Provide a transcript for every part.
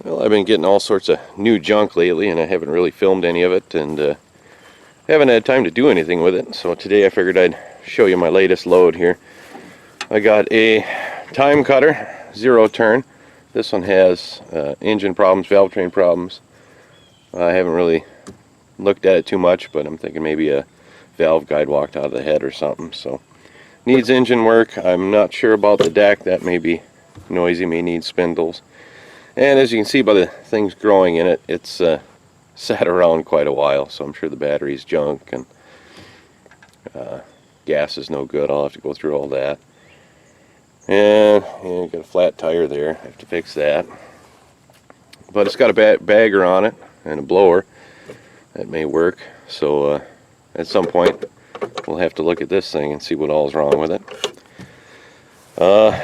Well, I've been getting all sorts of new junk lately, and I haven't really filmed any of it, and haven't had time to do anything with it. So today I figured I'd show you my latest load here. I got a time cutter, 0 turn. This one has engine problems, valve train problems. I haven't really looked at it too much, but I'm thinking maybe a valve guide walked out of the head or something. So needs engine work. I'm not sure about the deck. That may be noisy, may need spindles. And as you can see by the things growing in it, it's sat around quite a while, so I'm sure the battery's junk and gas is no good. I'll have to go through all that. And got a flat tire there. I have to fix that. But it's got a bagger on it and a blower. That may work. So at some point we'll have to look at this thing and see what all's wrong with it.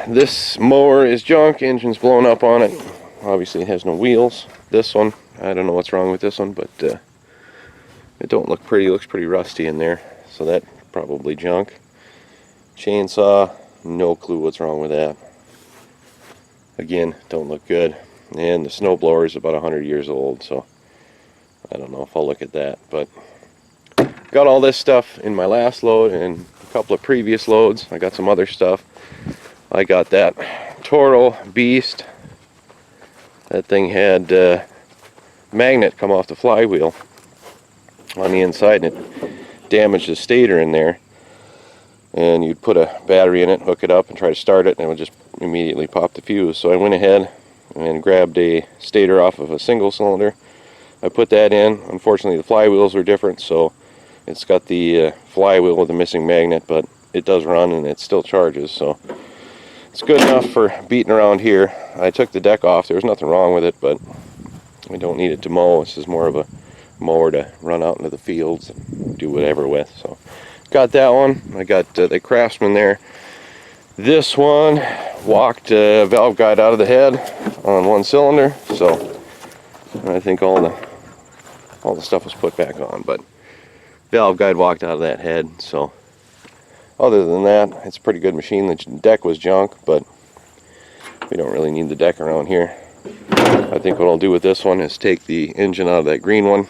This mower is junk. Engine's blown up on it. Obviously it has no wheels. This one, I don't know what's wrong with this one, but it don't look pretty. It looks pretty rusty in there, so that's probably junk. Chainsaw, no clue what's wrong with that. Again, don't look good. And the snowblower is about 100 years old, so I don't know if I'll look at that. But got all this stuff in my last load and a couple of previous loads. I got some other stuff. I got that Toro Beast. That thing had magnet come off the flywheel on the inside, and it damaged the stator in there. And you'd put a battery in it, hook it up, and try to start it, and it would just immediately pop the fuse. So I went ahead and grabbed a stator off of a single cylinder. I put that in. Unfortunately, the flywheels were different, so it's got the flywheel with a missing magnet, but it does run and it still charges, so it's good enough for beating around here. I took the deck off. There was nothing wrong with it, but we don't need it to mow. This is more of a mower to run out into the fields and do whatever with. So got that one. I got the Craftsman there. This one walked a valve guide out of the head on one cylinder, so I think all the stuff was put back on, but valve guide walked out of that head. So other than that, it's a pretty good machine. The deck was junk, but we don't really need the deck around here. I think what I'll do with this one is take the engine out of that green one,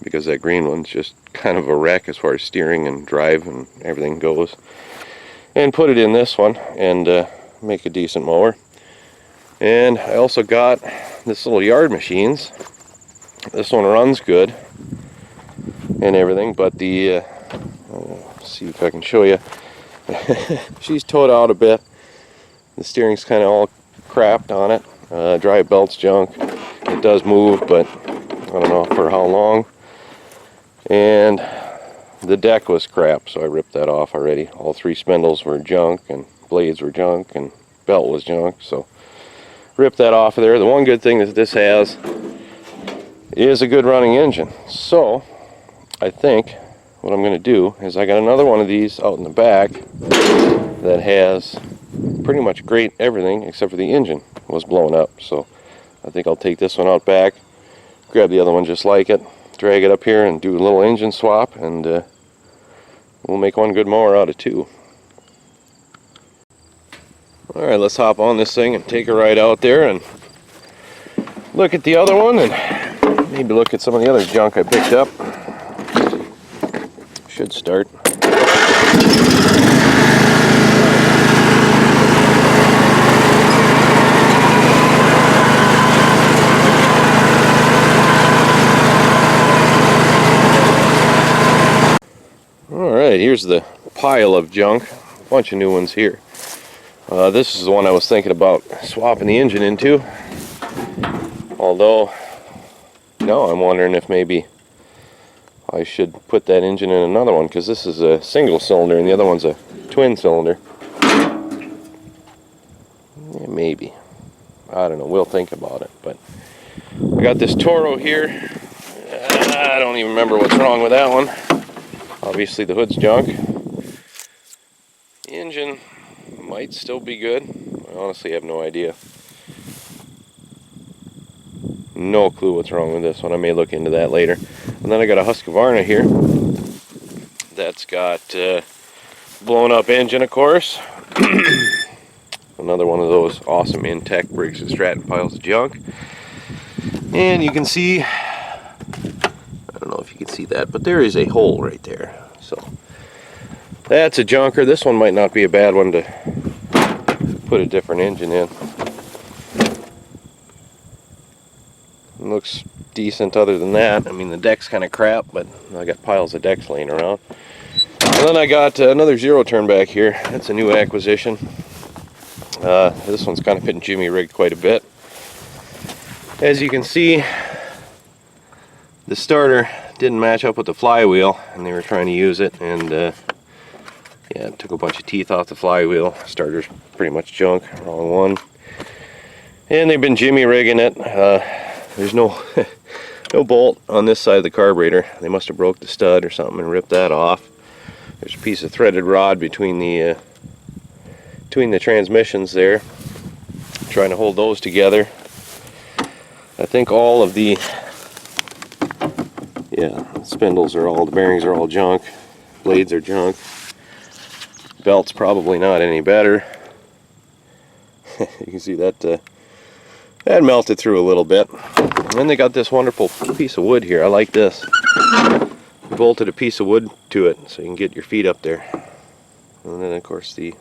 because that green one's just kind of a wreck as far as steering and drive and everything goes, and put it in this one and make a decent mower. And I also got this little yard machines. This one runs good and everything, but the let's see if I can show you. She's towed out a bit. The steering's kind of all crapped on it. Drive belt's junk. It does move, but I don't know for how long. And the deck was crap, so I ripped that off already. All 3 spindles were junk, and blades were junk, and belt was junk, so ripped that off of there. The one good thing that this has is a good running engine. So I think what I'm going to do is I got another one of these out in the back that has pretty much great everything except for the engine was blown up. So I think I'll take this one out back, grab the other one just like it, drag it up here and do a little engine swap, and we'll make one good mower out of 2. Alright, let's hop on this thing and take a ride out there and look at the other one and maybe look at some of the other junk I picked up. Should start. Alright, here's the pile of junk. A bunch of new ones here. This is the one I was thinking about swapping the engine into. Although, no, I'm wondering if maybe I should put that engine in another one, because this is a single cylinder and the other one's a twin cylinder. Yeah, maybe. I don't know. We'll think about it. But I got this Toro here. I don't even remember what's wrong with that one. Obviously the hood's junk. The engine might still be good. I honestly have no idea. No clue what's wrong with this one. I may look into that later. And then I got a Husqvarna here that's got blown up engine, of course. Another one of those awesome in-tech Briggs & Stratton piles of junk. And you can see, I don't know if you can see that, but there is a hole right there. So that's a junker. This one might not be a bad one to put a different engine in. It looks decent other than that. I mean, the deck's kind of crap, but I got piles of decks laying around. And then I got another zero turn back here. That's a new acquisition. This one's kind of been jimmy rigged quite a bit. As you can see, the starter didn't match up with the flywheel, and they were trying to use it, and yeah, it took a bunch of teeth off the flywheel. Starter's pretty much junk, wrong one. And they've been jimmy rigging it. There's no no bolt on this side of the carburetor. They must have broke the stud or something and ripped that off. There's a piece of threaded rod between the transmissions there, trying to hold those together. I think all of the spindles are all, the bearings are all junk, blades are junk, belt's probably not any better. You can see that that melted through a little bit. And then they got this wonderful piece of wood here. I like this. Bolted a piece of wood to it so you can get your feet up there. And then of course the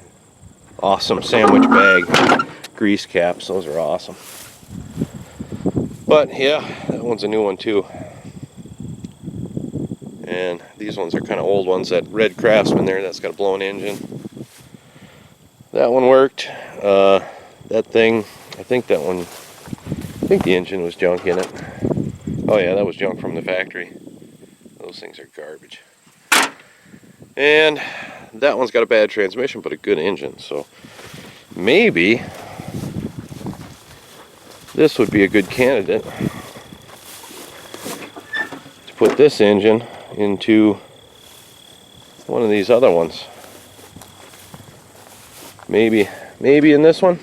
awesome sandwich bag grease caps. Those are awesome. But yeah, that one's a new one too. And these ones are kind of old ones. That red Craftsman there, that's got a blown engine. That one worked. That thing, I think that one, I think the engine was junk in it. Oh yeah, that was junk from the factory. Those things are garbage. And that one's got a bad transmission but a good engine, so maybe this would be a good candidate to put this engine into one of these other ones. Maybe in this one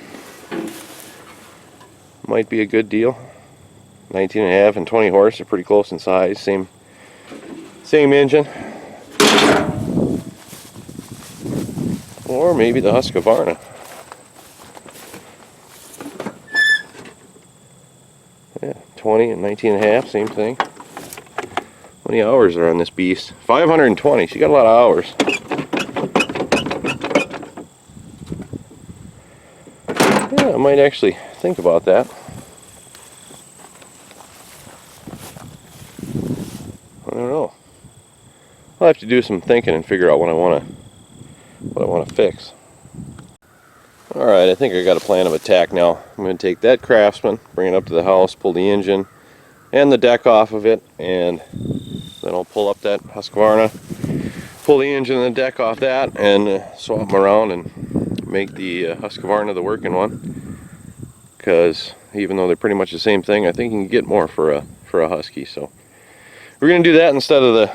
might be a good deal. 19.5 and 20 horse are pretty close in size, same engine. Or maybe the Husqvarna. Yeah, 20 and 19.5, same thing. How many hours are on this beast? 520. She got a lot of hours. Yeah, I might actually think about that. I don't know. I'll have to do some thinking and figure out what I want to fix. All right, I think I got a plan of attack now. I'm going to take that Craftsman, bring it up to the house, pull the engine and the deck off of it, and then I'll pull up that Husqvarna, pull the engine and the deck off that, and swap them around and make the Husqvarna the working one. Because even though they're pretty much the same thing, I think you can get more for a Husky. So we're going to do that instead of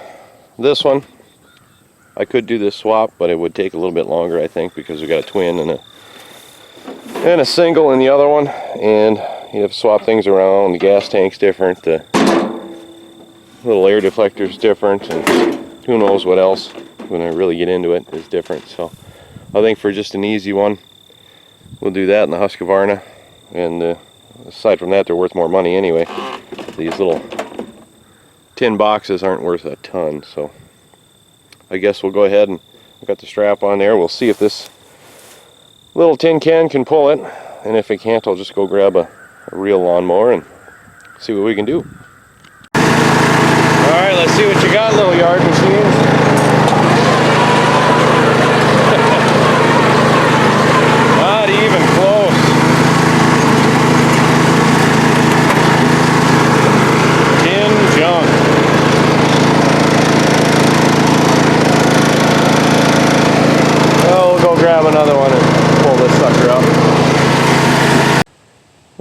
this one. I could do this swap, but it would take a little bit longer, I think, because we got a twin and a single in the other one, and you have to swap things around. The gas tank's different, the little air deflector's different, and who knows what else when I really get into it is different. So I think for just an easy one, we'll do that in the Husqvarna. And aside from that, they're worth more money anyway. These little tin boxes aren't worth a ton, so I guess we'll go ahead and I've got the strap on there. We'll see if this little tin can pull it, and if it can't, I'll just go grab a real lawnmower and see what we can do. Alright, let's see what you got, little yard machines. Not even close. Tin junk. Well, we'll go grab another one and pull this sucker up.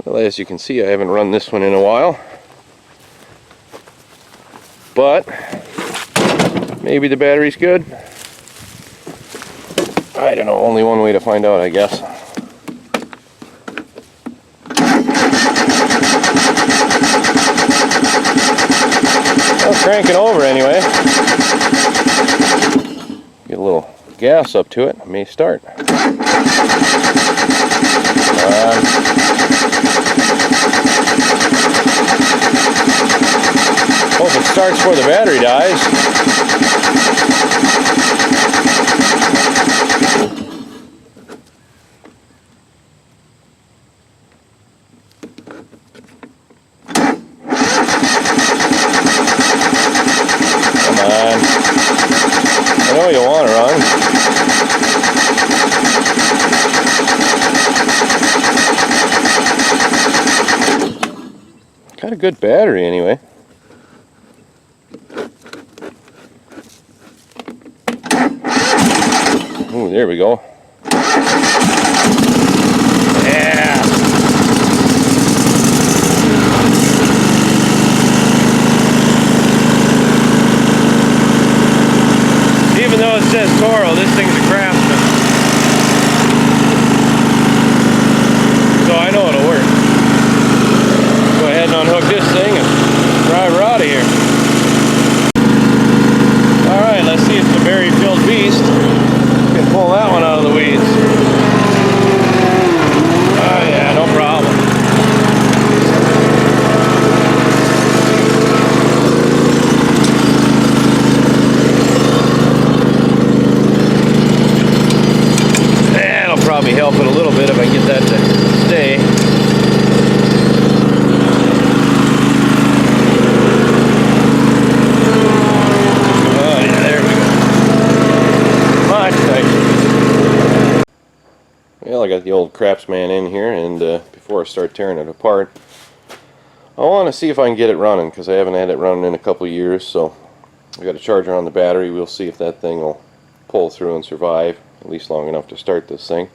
Well, as you can see, I haven't run this one in a while. But maybe the battery's good. I don't know, only one way to find out, I guess. Well, cranking over anyway. Get a little gas up to it, it may start. starts before the battery dies. Come on. I know you want to run. Got a good battery anyway. Ooh, there we go. Yeah. Even though it says Toro, this thing's a Craftsman. So I know it'll work. Go ahead and unhook this thing and drive her out of here. Alright, let's see if the berry filled beast can pull that one out of the weeds. Oh yeah, no problem. That'll probably help it a little bit if I get that to stay. Well, I got the old Craftsman in here, and before I start tearing it apart, I want to see if I can get it running, because I haven't had it running in a couple of years. So I got a charger on the battery. We'll see if that thing will pull through and survive, at least long enough to start this thing.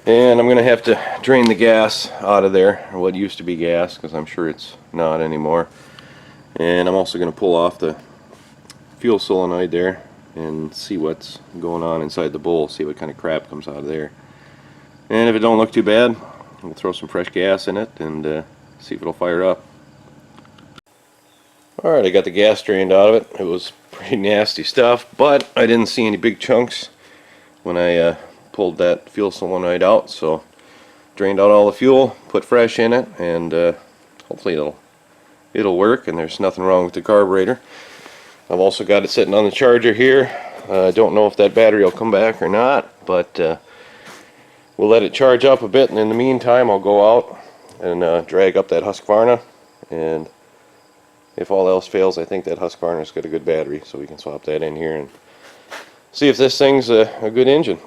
And I'm going to have to drain the gas out of there, or what used to be gas, because I'm sure it's not anymore. And I'm also going to pull off the fuel solenoid there and see what's going on inside the bowl, see what kind of crap comes out of there. And if it don't look too bad, we'll throw some fresh gas in it and see if it'll fire up. Alright, I got the gas drained out of it. It was pretty nasty stuff, but I didn't see any big chunks when I pulled that fuel solenoid out, so drained out all the fuel, put fresh in it, and hopefully it'll work, and there's nothing wrong with the carburetor. I've also got it sitting on the charger here. I don't know if that battery will come back or not, but we'll let it charge up a bit, and in the meantime I'll go out and drag up that Husqvarna, and if all else fails, I think that Husqvarna's got a good battery, so we can swap that in here and see if this thing's a good engine.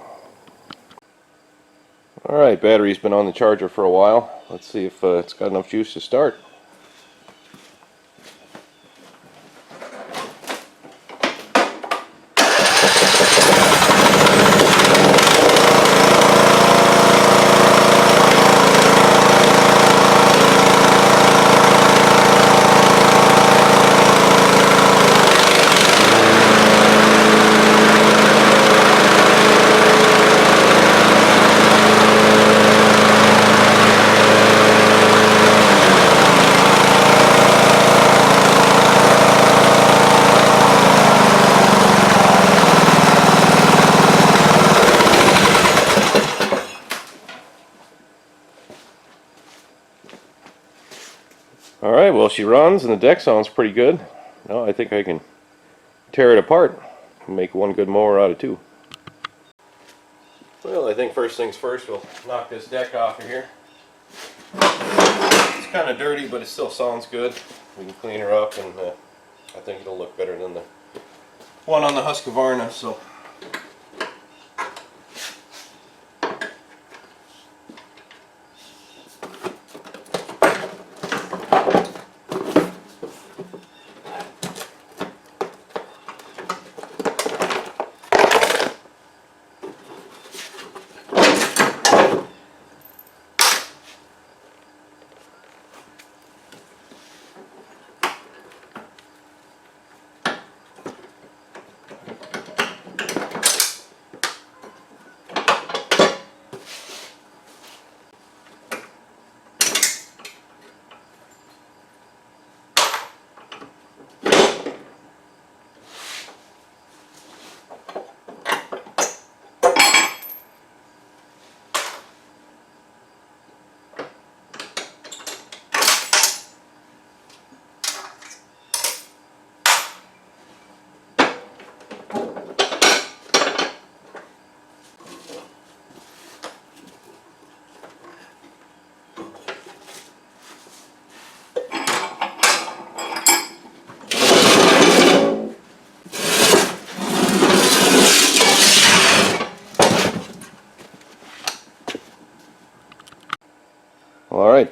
Alright, battery's been on the charger for a while. Let's see if it's got enough juice to start. Alright, well, she runs and the deck sounds pretty good. Now I think I can tear it apart and make one good mower out of two. Well, I think first things first, we'll knock this deck off of here. It's kind of dirty, but it still sounds good. We can clean her up, and I think it'll look better than the one on the Husqvarna. So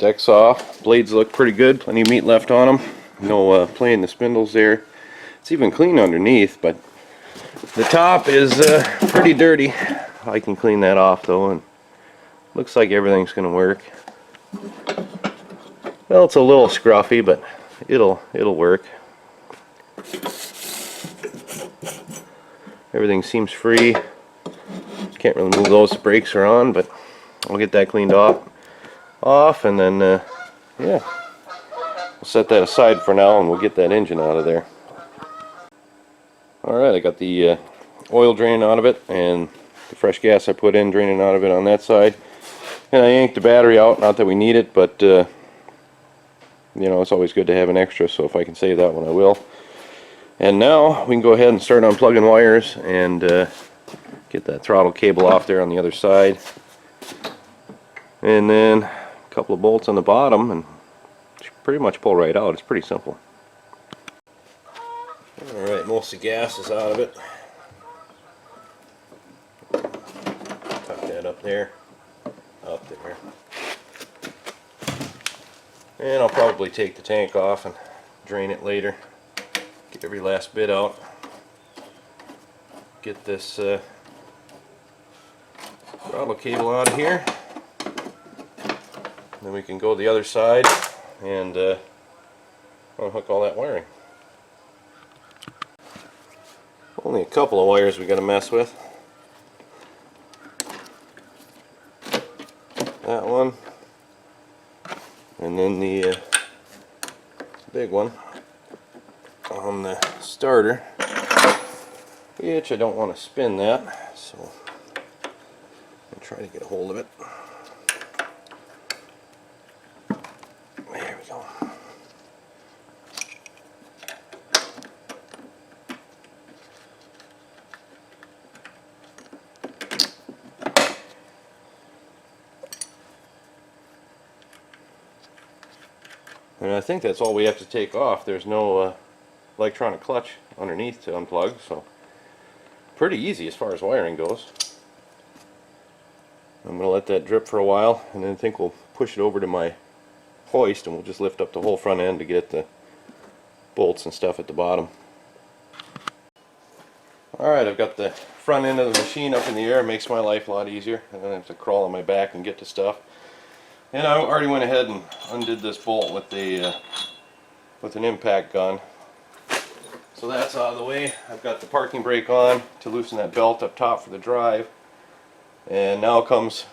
deck's off. Blades look pretty good, plenty of meat left on them. No playing the spindles there. It's even clean underneath, but the top is pretty dirty. I can clean that off though, and looks like everything's going to work. Well, it's a little scruffy, but it'll work. Everything seems free. Can't really move those, the brakes are on, but I'll get that cleaned off, and then yeah, we'll set that aside for now, and we'll get that engine out of there. Alright, I got the oil draining out of it, and the fresh gas I put in draining out of it on that side. And I yanked the battery out, not that we need it, but you know, it's always good to have an extra, so if I can save that one I will. And now we can go ahead and start unplugging wires and get that throttle cable off there on the other side. And then a couple of bolts on the bottom, and pretty much pull right out. It's pretty simple. Alright, most of the gas is out of it. Tuck that up there. Up there. And I'll probably take the tank off and drain it later. Get every last bit out. Get this throttle cable out of here. Then we can go to the other side and unhook all that wiring. Only a couple of wires we got to mess with. That one, and then the big one on the starter, which I don't want to spin that, so I'll try to get a hold of it. There we go. And I think that's all we have to take off. There's no electronic clutch underneath to unplug, so pretty easy as far as wiring goes. I'm going to let that drip for a while, and then I think we'll push it over to my hoist, and we'll just lift up the whole front end to get the bolts and stuff at the bottom. Alright, I've got the front end of the machine up in the air. It makes my life a lot easier. I don't have to crawl on my back and get to stuff. And I already went ahead and undid this bolt with the with an impact gun. So that's out of the way. I've got the parking brake on to loosen that belt up top for the drive. And now comes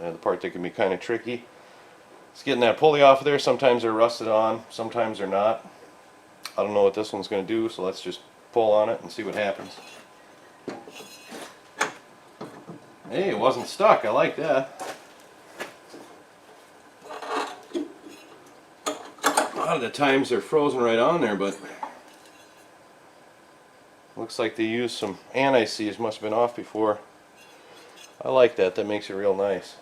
the part that can be kind of tricky. It's getting that pulley off of there. Sometimes they're rusted on, sometimes they're not. I don't know what this one's going to do, so let's just pull on it and see what happens. Hey, it wasn't stuck. I like that. A lot of the times they're frozen right on there, but looks like they used some anti-seize. Must have been off before. I like that. That makes it real nice.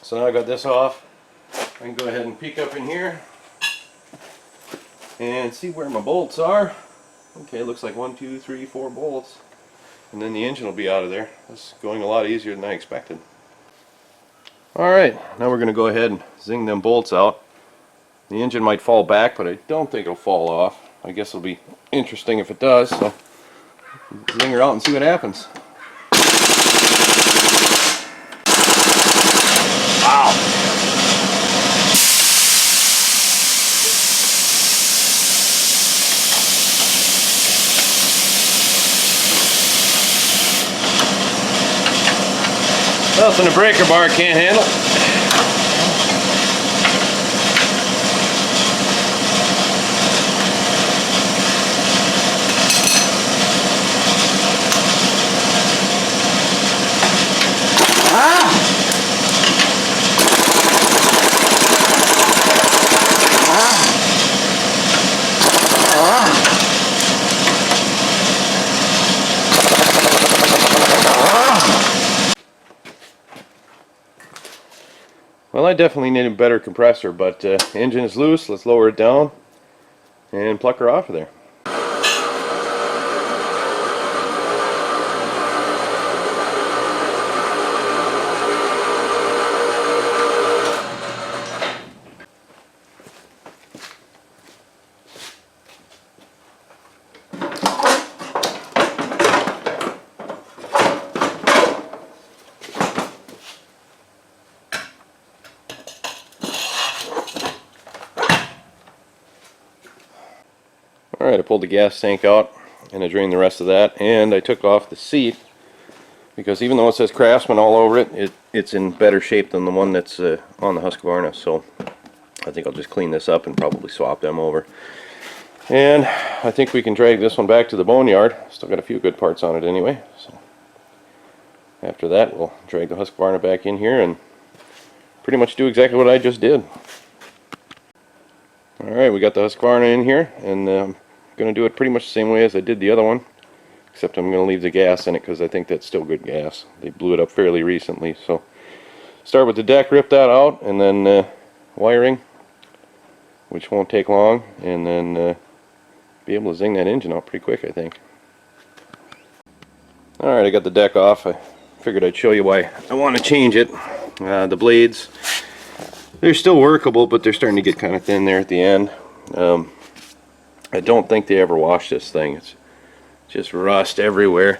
So now I got this off. I can go ahead and peek up in here and see where my bolts are. Okay, looks like 1, 2, 3, 4 bolts, and then the engine will be out of there. This is going a lot easier than I expected. Alright, now we're going to go ahead and zing them bolts out. The engine might fall back, but I don't think it'll fall off. I guess it'll be interesting if it does, so zing her out and see what happens. Wow! Nothing a breaker bar can't handle. Well, I definitely need a better compressor, but engine is loose. Let's lower it down and pluck her off of there. Alright, I pulled the gas tank out and I drained the rest of that, and I took off the seat because even though it says Craftsman all over it, it's in better shape than the one that's on the Husqvarna. So I think I'll just clean this up and probably swap them over. And I think we can drag this one back to the boneyard. Still got a few good parts on it anyway. So after that, we'll drag the Husqvarna back in here and pretty much do exactly what I just did. Alright, we got the Husqvarna in here, and I'm going to do it pretty much the same way as I did the other one, except I'm going to leave the gas in it because I think that's still good gas. They blew it up fairly recently. So start with the deck, rip that out, and then wiring, which won't take long, and then be able to zing that engine out pretty quick, I think. Alright, I got the deck off. I figured I'd show you why I want to change it. The blades, they're still workable, but they're starting to get kind of thin there at the end. I don't think they ever washed this thing. It's just rust everywhere.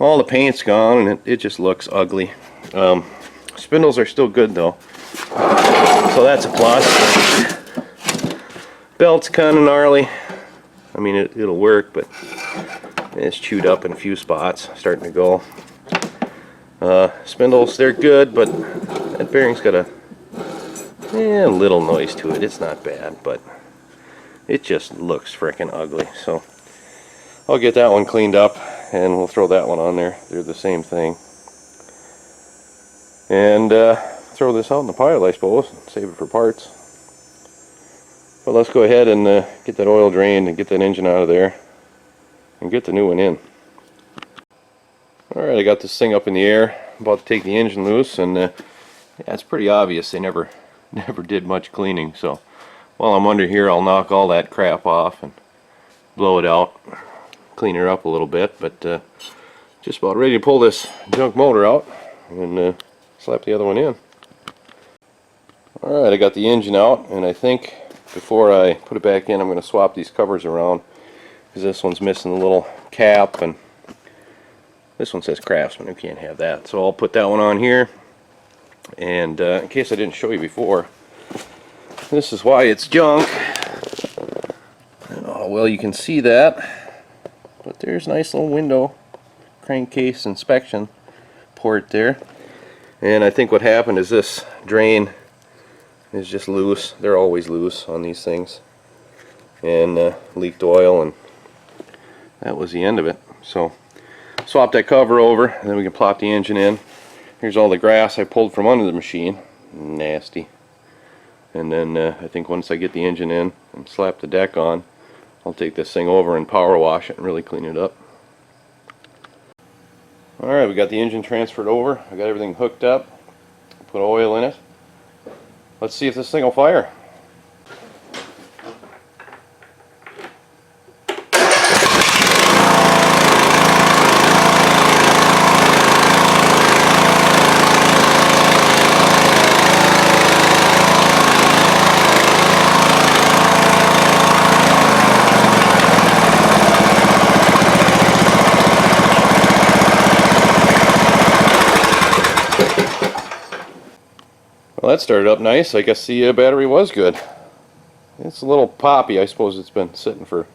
All the paint's gone, and it just looks ugly. Spindles are still good though, so that's a plus. Belt's kind of gnarly. I mean, it'll work, but it's chewed up in a few spots, starting to go. Spindles, they're good, but that bearing's got a little noise to it. It's not bad, but it just looks frickin' ugly. So I'll get that one cleaned up, and we'll throw that one on there. They're the same thing. And throw this out in the pile, I suppose, and save it for parts. But let's go ahead and get that oil drained and get that engine out of there and get the new one in. Alright, I got this thing up in the air. I'm about to take the engine loose, and yeah, it's pretty obvious they never did much cleaning. So while I'm under here, I'll knock all that crap off and blow it out, clean her up a little bit. But just about ready to pull this junk motor out and slap the other one in. Alright, I got the engine out, and I think before I put it back in, I'm going to swap these covers around, because this one's missing a little cap, and this one says Craftsman. You can't have that. So I'll put that one on here. And in case I didn't show you before, this is why it's junk. Oh, well, you can see that, but there's a nice little window crankcase inspection port there. And I think what happened is this drain is just loose. They're always loose on these things, and leaked oil, and that was the end of it. So swap that cover over, and then we can plop the engine in. Here's all the grass I pulled from under the machine. Nasty. And then I think once I get the engine in and slap the deck on, I'll take this thing over and power wash it and really clean it up. Alright, we got the engine transferred over. I got everything hooked up. Put oil in it. Let's see if this thing will fire. Well, that started up nice. I guess the battery was good. It's a little poppy. I suppose it's been sitting for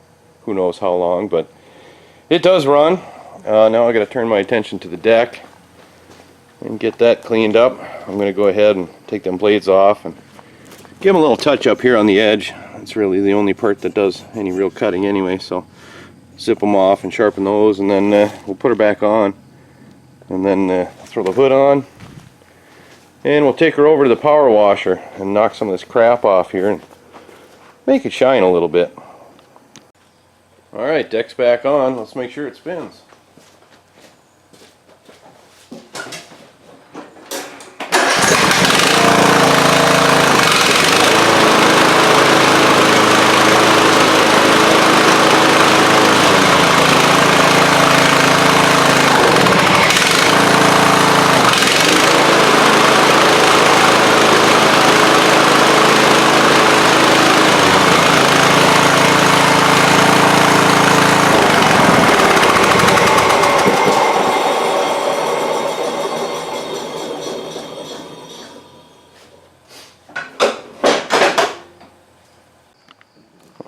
who knows how long, but it does run. Now I got to turn my attention to the deck and get that cleaned up. I'm going to go ahead and take them blades off and give them a little touch up here on the edge. That's really the only part that does any real cutting anyway, so zip them off and sharpen those, and then we'll put her back on, and then throw the hood on. And we'll take her over to the power washer and knock some of this crap off here and make it shine a little bit. Alright, deck's back on. Let's make sure it spins.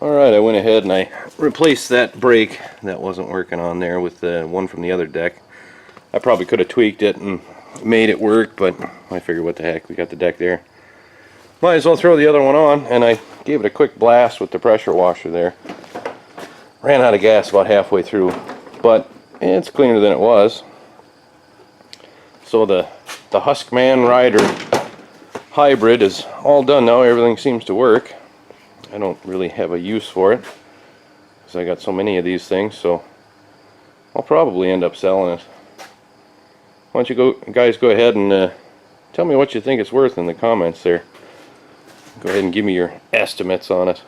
Alright, I went ahead and I replaced that brake that wasn't working on there with the one from the other deck. I probably could have tweaked it and made it work, but I figured what the heck, we got the deck there. Might as well throw the other one on, and I gave it a quick blast with the pressure washer there. Ran out of gas about halfway through, but it's cleaner than it was. So the Husqvarna Rider hybrid is all done now. Everything seems to work. I don't really have a use for it because I got so many of these things, so I'll probably end up selling it. Why don't you guys go ahead and tell me what you think it's worth in the comments there. Go ahead and give me your estimates on it.